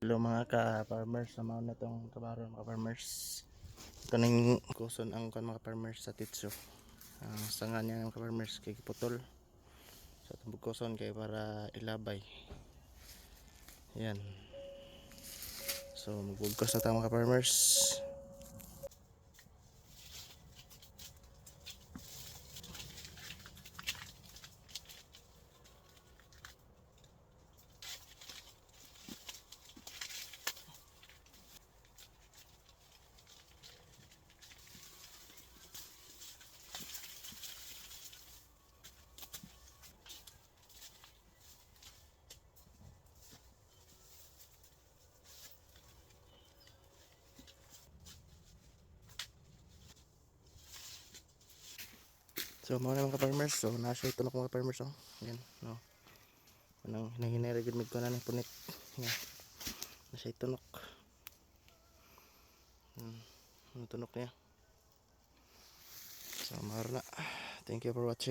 Hello mga ka-farmers, samahan na itong trabaho mga farmers. Ito na yung kuson ang mga farmers sa titso. Ang sanga niya mga farmers kay putol. So itong kuson kay para ilabay. Yan. So magbugkos na tayo mga farmers. So mga mga farmers, so nasa ito na mga farmers oh. Yan, no. Anong hinahinarigid mig ko na ni punit. Yan. Nasa tunok. Ang tunok niya. So, mahal na. Thank you for watching.